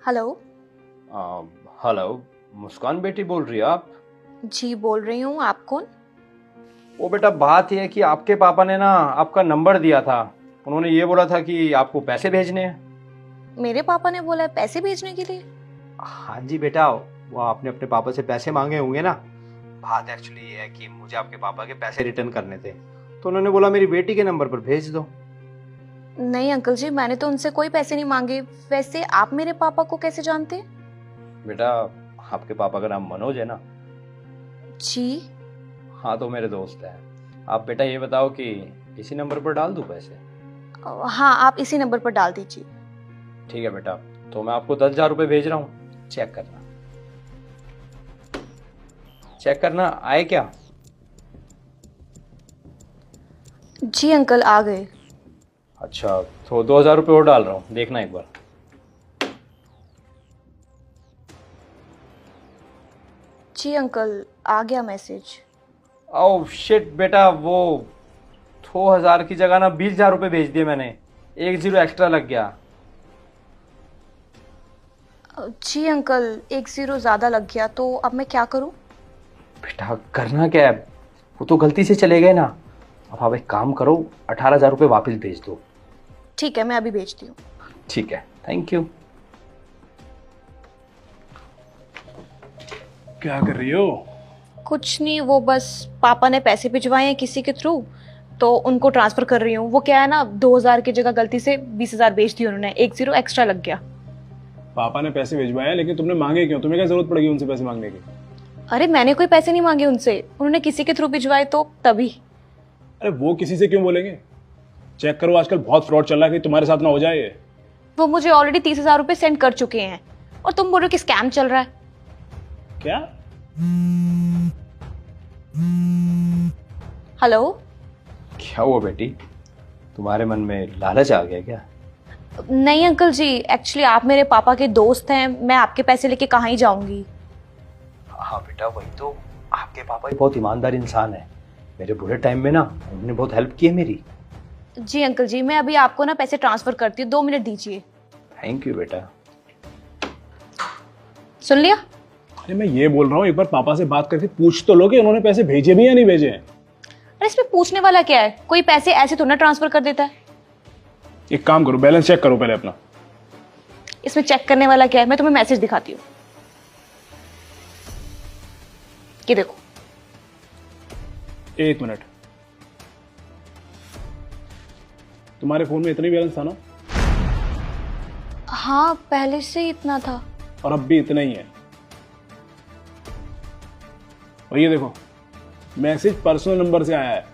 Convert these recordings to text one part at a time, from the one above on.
Hello. आ, hello. मुस्कान बेटी बोल रही है आप? जी बोल रही हूँ, आप कौन? वो बेटा, बात यह है कि आपके पापा ने ना आपका नंबर दिया था। उन्होंने ये बोला था कि आपको पैसे भेजने हैं। मेरे पापा ने बोला है पैसे भेजने के लिए? हाँ जी बेटा, वो आपने अपने पापा से पैसे मांगे होंगे ना। बात एक्चुअली ये है कि मुझे आपके पापा के पैसे रिटर्न करने थे, तो उन्होंने बोला मेरी बेटी के नंबर पर भेज दो। नहीं अंकल जी, मैंने तो उनसे कोई पैसे नहीं मांगे। वैसे आप मेरे पापा को कैसे जानते हैं? बेटा, आपके पापा का नाम मनोज है ना? जी। हाँ, तो मेरे दोस्त हैं। आप बेटा ये बताओ कि इसी नंबर पर डाल दूं पैसे? हाँ, आप इसी नंबर पर डाल दीजिए। ठीक है बेटा, तो मैं आपको 10,000 रुपये भेज रहा हूँ। चेक करना, चेक करना आए क्या? जी अंकल, आ गए। अच्छा, तो 2,000 रुपये और डाल रहा हूँ, देखना एक बार। जी अंकल, आ गया मैसेज। ओह शिट बेटा, वो 2,000 की जगह ना 20,000 रुपये भेज दिए मैंने। 1 जीरो एक्स्ट्रा लग गया। जी अंकल, 1 0 ज़्यादा लग गया, तो अब मैं क्या करूँ? बेटा करना क्या है, वो तो गलती से चले गए ना। अब आप एक काम करो, 18,000 रुपये वापस भेज दो। ठीक है, मैं अभी भेजती हूँ। ठीक है, थैंक यू। क्या कर रही हो? कुछ नहीं, वो बस पापा ने पैसे भिजवाए हैं किसी के थ्रू, तो उनको ट्रांसफर कर रही हूँ। वो क्या है ना, 2,000 की जगह गलती से 20,000 भेज दिए उन्होंने। 1 0 एक्स्ट्रा लग गया। पापा ने पैसे भिजवाए लेकिन तुमने मांगे क्यों? तुम्हें क्या जरूरत पड़ेगी उनसे पैसे मांगने की? अरे मैंने कोई पैसे नहीं मांगे उनसे, उन्होंने किसी के थ्रू भिजवाए तो तभी। अरे वो किसी से क्यों बोलेंगे? चेक करो, आजकल बहुत फ्रॉड चल रहा है, कि तुम्हारे साथ ना हो जाए ये। वो मुझे ऑलरेडी 30,000 रुपये सेंड कर चुके हैं, और तुम बोल रहे हो कि स्कैम चल रहा है। क्या? हेलो। क्या हुआ बेटी, तुम्हारे मन में लालच आ गया क्या? नहीं अंकल जी, एक्चुअली आप मेरे पापा के दोस्त हैं, मैं आपके पैसे लेके कहाँ ही जाऊंगी। हाँ बेटा, वही तो। आपके पापा ही बहुत ईमानदार इंसान है। मेरे बुरे टाइम में ना उन्होंने बहुत हेल्प की है मेरी। जी अंकल जी, मैं अभी आपको ना पैसे ट्रांसफर करती हूँ, 2 मिनट दीजिए। थैंक यू बेटा। सुन लिया? अरे मैं ये बोल रहा हूँ, एक बार पापा से बात करके पूछ तो लो कि उन्होंने पैसे भेजे भी या नहीं भेजे हैं। अरे इसमें पूछने वाला क्या है, कोई पैसे ऐसे थोड़ा ना ट्रांसफर कर देता है। एक काम करो, बैलेंस चेक करो पहले अपना। इसमें चेक करने वाला क्या है, मैं तुम्हें मैसेज दिखाती हूँ। ये देखो। एक मिनट, तुम्हारे फोन में इतना ही बैलेंस था ना? हाँ, पहले से ही इतना था। और अब भी इतना ही है। और ये देखो, मैसेज पर्सनल नंबर से आया है,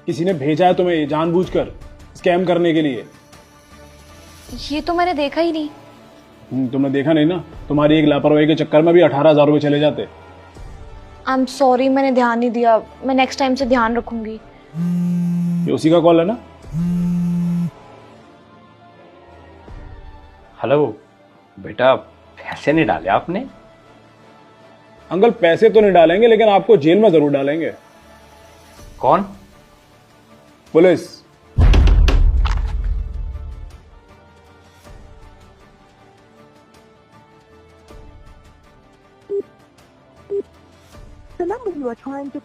किसी ने भेजा है तुम्हें जानबूझकर स्कैम करने के लिए। ये तो मैंने देखा ही नहीं। तुमने देखा नहीं ना? तुम्हारी एक लापरवाही के चक्कर में भी 18,000 रुपये चले जाते। आई एम सॉरी, मैंने ध्यान नहीं दिया, मैं नेक्स्ट टाइम से ध्यान रखूंगी। ये उसी का कॉल है ना? हेलो बेटा, पैसे नहीं डाले आपने? अंकल पैसे तो नहीं डालेंगे, लेकिन आपको जेल में जरूर डालेंगे। कौन? पुलिस।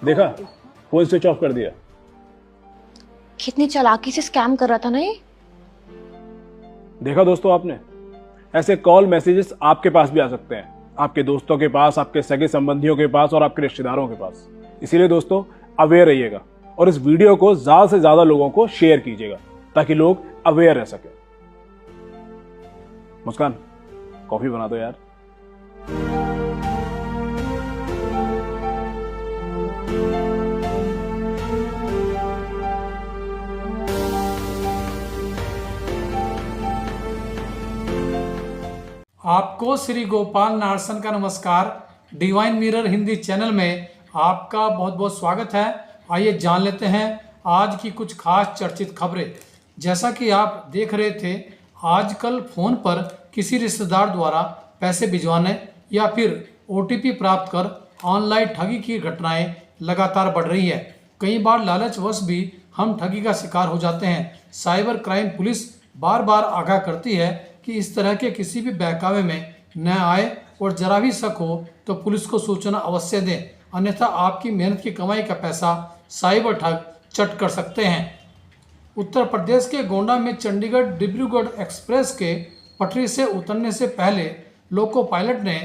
देखा, फोन स्विच ऑफ कर दिया। कितनी चालाकी से स्कैम कर रहा था ना ये। देखा दोस्तों आपने, ऐसे कॉल मैसेजेस आपके पास भी आ सकते हैं, आपके दोस्तों के पास, आपके सगे संबंधियों के पास और आपके रिश्तेदारों के पास। इसीलिए दोस्तों अवेयर रहिएगा और इस वीडियो को ज्यादा से ज्यादा लोगों को शेयर कीजिएगा ताकि लोग अवेयर रह सके। मुस्कान, कॉफी बना दो यार। आपको श्री गोपाल नारसन का नमस्कार। डिवाइन मिरर हिंदी चैनल में आपका बहुत बहुत स्वागत है। आइए जान लेते हैं आज की कुछ खास चर्चित खबरें। जैसा कि आप देख रहे थे, आजकल फ़ोन पर किसी रिश्तेदार द्वारा पैसे भिजवाने या फिर OTP प्राप्त कर ऑनलाइन ठगी की घटनाएं लगातार बढ़ रही है। कई बार लालचवश भी हम ठगी का शिकार हो जाते हैं। साइबर क्राइम पुलिस बार बार आगाह करती है कि इस तरह के किसी भी बहकावे में न आए और जरा भी शक हो तो पुलिस को सूचना अवश्य दें, अन्यथा आपकी मेहनत की कमाई का पैसा साइबर ठग चट कर सकते हैं। उत्तर प्रदेश के गोंडा में चंडीगढ़ डिब्रूगढ़ एक्सप्रेस के पटरी से उतरने से पहले लोको पायलट ने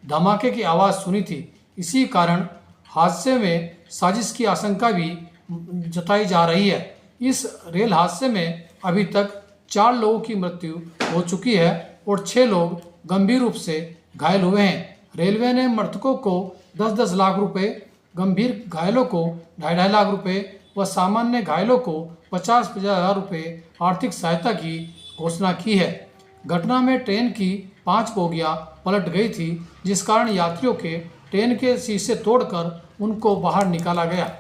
धमाके की आवाज़ सुनी थी। इसी कारण हादसे में साजिश की आशंका भी जताई जा रही है। इस रेल हादसे में अभी तक 4 लोगों की मृत्यु हो चुकी है और 6 लोग गंभीर रूप से घायल हुए हैं। रेलवे ने मृतकों को 10-10 लाख रुपए, गंभीर घायलों को 2.5 लाख रुपए व सामान्य घायलों को 50-50 हज़ार रुपये आर्थिक सहायता की घोषणा की है। घटना में ट्रेन की 5 बोगियां पलट गई थी, जिस कारण यात्रियों के ट्रेन के शीशे तोड़कर उनको बाहर निकाला गया।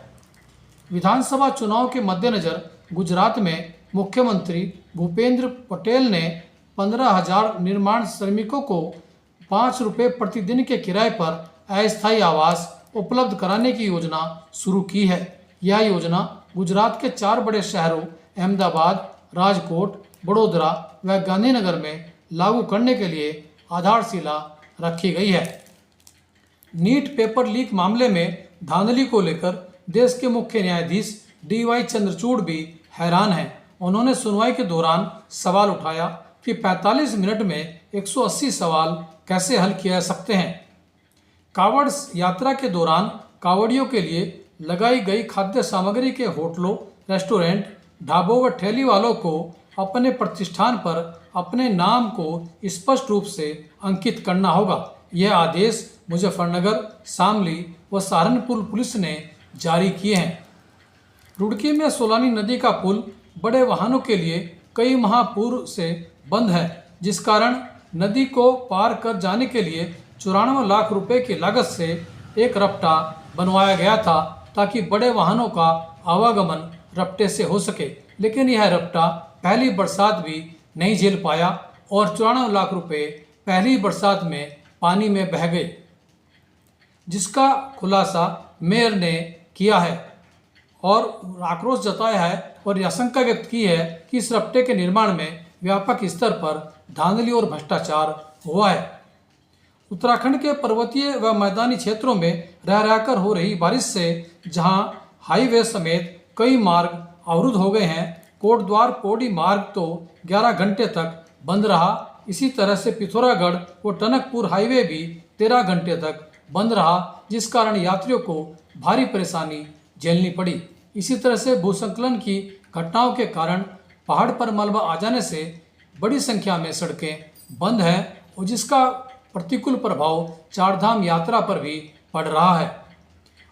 विधानसभा चुनाव के मद्देनजर गुजरात में मुख्यमंत्री भूपेंद्र पटेल ने 15,000 निर्माण श्रमिकों को 5 रुपये प्रतिदिन के किराए पर अस्थायी आवास उपलब्ध कराने की योजना शुरू की है। यह योजना गुजरात के 4 बड़े शहरों अहमदाबाद, राजकोट, बड़ोदरा व गांधीनगर में लागू करने के लिए आधारशिला रखी गई है। नीट पेपर लीक मामले में धांधली को लेकर देश के मुख्य न्यायाधीश DY चंद्रचूड़ भी हैरान हैं। उन्होंने सुनवाई के दौरान सवाल उठाया कि 45 मिनट में 180 सवाल कैसे हल किए जा सकते हैं। कांवड़ यात्रा के दौरान कांवड़ियों के लिए लगाई गई खाद्य सामग्री के होटलों, रेस्टोरेंट, ढाबों व ठेली वालों को अपने प्रतिष्ठान पर अपने नाम को स्पष्ट रूप से अंकित करना होगा। यह आदेश मुजफ्फरनगर, शामली व सहारनपुर पुलिस ने जारी किए हैं। रुड़की में सोलानी नदी का पुल बड़े वाहनों के लिए कई माह पूर्व से बंद है, जिस कारण नदी को पार कर जाने के लिए 94 लाख रुपए की लागत से एक रपटा बनवाया गया था, ताकि बड़े वाहनों का आवागमन रपटे से हो सके। लेकिन यह रपटा पहली बरसात भी नहीं झेल पाया और 94 लाख रुपए पहली बरसात में पानी में बह गए, जिसका खुलासा मेयर ने किया है और आक्रोश जताया है और आशंका व्यक्त की है कि इस रपटे के निर्माण में व्यापक स्तर पर धांधली और भ्रष्टाचार हुआ है। उत्तराखंड के पर्वतीय व मैदानी क्षेत्रों में रह रहकर हो रही बारिश से जहां हाईवे समेत कई मार्ग अवरुद्ध हो गए हैं, कोटद्वार पौड़ी मार्ग तो 11 घंटे तक बंद रहा। इसी तरह से पिथौरागढ़ व टनकपुर हाईवे भी 13 घंटे तक बंद रहा, जिस कारण यात्रियों को भारी परेशानी झेलनी पड़ी। इसी तरह से भूस्खलन की घटनाओं के कारण पहाड़ पर मलबा आ जाने से बड़ी संख्या में सड़कें बंद हैं और जिसका प्रतिकूल प्रभाव चारधाम यात्रा पर भी पड़ रहा है।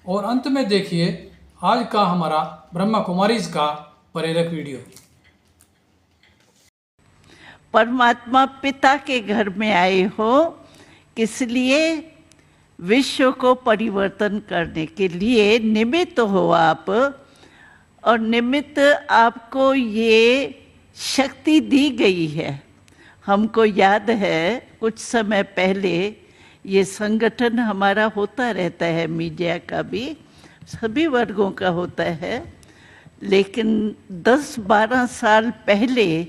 और अंत में देखिए आज का हमारा ब्रह्मा कुमारीज का प्रेरक वीडियो। परमात्मा पिता के घर में आए हो, किस लिए? विश्व को परिवर्तन करने के लिए निमित्त हो आप, और निमित्त आपको ये शक्ति दी गई है। हमको याद है कुछ समय पहले ये संगठन हमारा होता रहता है, मीडिया का भी, सभी वर्गों का होता है, लेकिन 10-12 साल पहले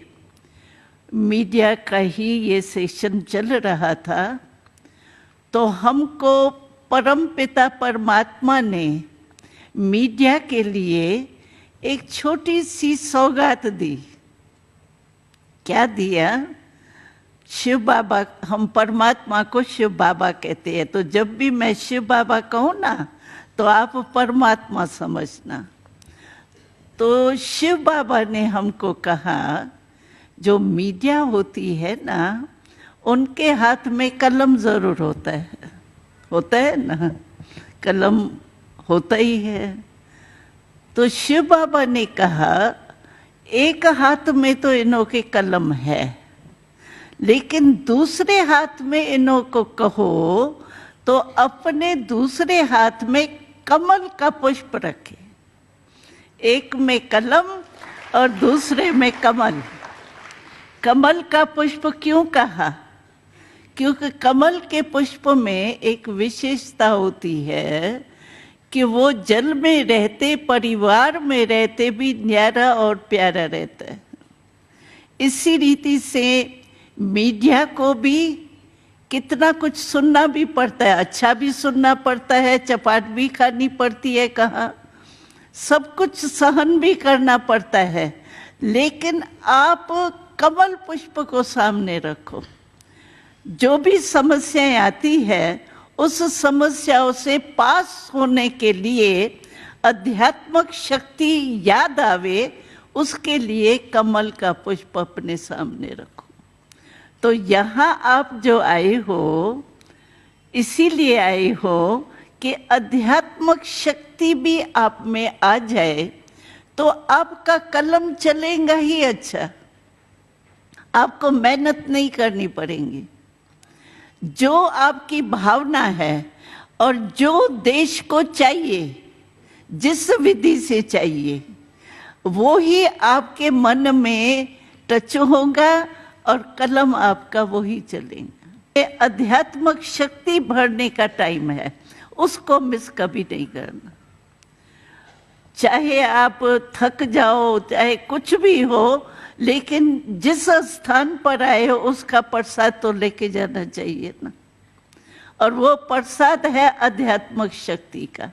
मीडिया का ही ये सेशन चल रहा था, तो हमको परमपिता परमात्मा ने मीडिया के लिए एक छोटी सी सौगात दी। क्या दिया? शिव बाबा, हम परमात्मा को शिव बाबा कहते हैं, तो जब भी मैं शिव बाबा कहूँ ना तो आप परमात्मा समझना। तो शिव बाबा ने हमको कहा जो मीडिया होती है ना, उनके हाथ में कलम ज़रूर होता है ना, कलम होता ही है। तो शिव बाबा ने कहा एक हाथ में तो इन्हों के कलम है, लेकिन दूसरे हाथ में इन्हों को कहो तो अपने दूसरे हाथ में कमल का पुष्प रखे। एक में कलम और दूसरे में कमल। कमल का पुष्प क्यों कहा? क्योंकि कमल के पुष्प में एक विशेषता होती है कि वो जल में रहते, परिवार में रहते भी न्यारा और प्यारा रहता है। इसी रीति से मीडिया को भी कितना कुछ सुनना भी पड़ता है, अच्छा भी सुनना पड़ता है, चपाट भी खानी पड़ती है, कहाँ सब कुछ सहन भी करना पड़ता है। लेकिन आप कमल पुष्प को सामने रखो। जो भी समस्याएं आती है उस समस्याओं से पास होने के लिए अध्यात्मक शक्ति याद आवे, उसके लिए कमल का पुष्प अपने सामने रखो। तो यहाँ आप जो आए हो इसीलिए आए हो कि अध्यात्मक शक्ति भी आप में आ जाए, तो आपका कलम चलेगा ही अच्छा, आपको मेहनत नहीं करनी पड़ेगी। जो आपकी भावना है और जो देश को चाहिए, जिस विधि से चाहिए, वो ही आपके मन में टच होगा और कलम आपका वही चलेगा। ये अध्यात्मक शक्ति भरने का टाइम है, उसको मिस कभी नहीं करना। चाहे आप थक जाओ, चाहे कुछ भी हो, लेकिन जिस स्थान पर आए हो उसका प्रसाद तो लेके जाना चाहिए ना। और वो प्रसाद है अध्यात्मक शक्ति का।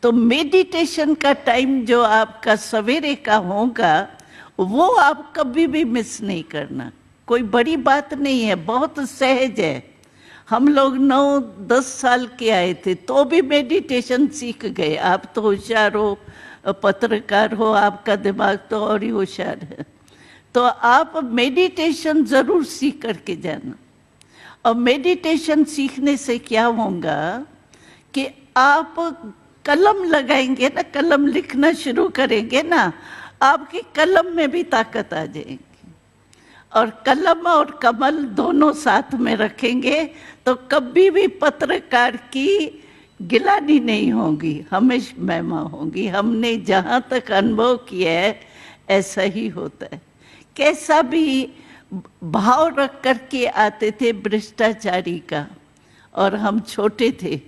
तो मेडिटेशन का टाइम जो आपका सवेरे का होगा, वो आप कभी भी मिस नहीं करना। कोई बड़ी बात नहीं है, बहुत सहज है। हम लोग 9-10 साल के आए थे तो भी मेडिटेशन सीख गए। आप तो होशियार हो, पत्रकार हो, आपका दिमाग तो और ही होशियार है। तो आप मेडिटेशन जरूर सीख करके जाना। और मेडिटेशन सीखने से क्या होगा कि आप कलम लगाएंगे ना, कलम लिखना शुरू करेंगे ना, आपकी कलम में भी ताकत आ जाएगी। और कलम और कमल दोनों साथ में रखेंगे तो कभी भी पत्रकार की गिलानी नहीं होगी, हमेशा महिमा होगी। हमने जहाँ तक अनुभव किया है ऐसा ही होता है। कैसा भी भाव रख करके आते थे भ्रष्टाचारी का, और हम छोटे थे।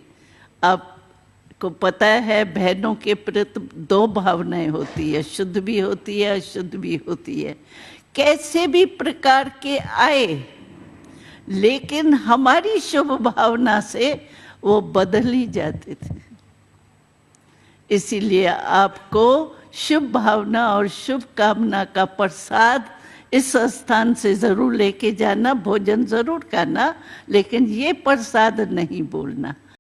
आपको पता है बहनों के प्रति 2 भावनाएं होती है, शुद्ध भी होती है, अशुद्ध भी होती है। कैसे भी प्रकार के आए, लेकिन हमारी शुभ भावना से वो बदल ही जाते थे। इसीलिए आपको शुभ भावना और शुभ कामना का प्रसाद इस स्थान से जरूर लेके जाना। भोजन जरूर करना, लेकिन ये प्रसाद नहीं बोलना।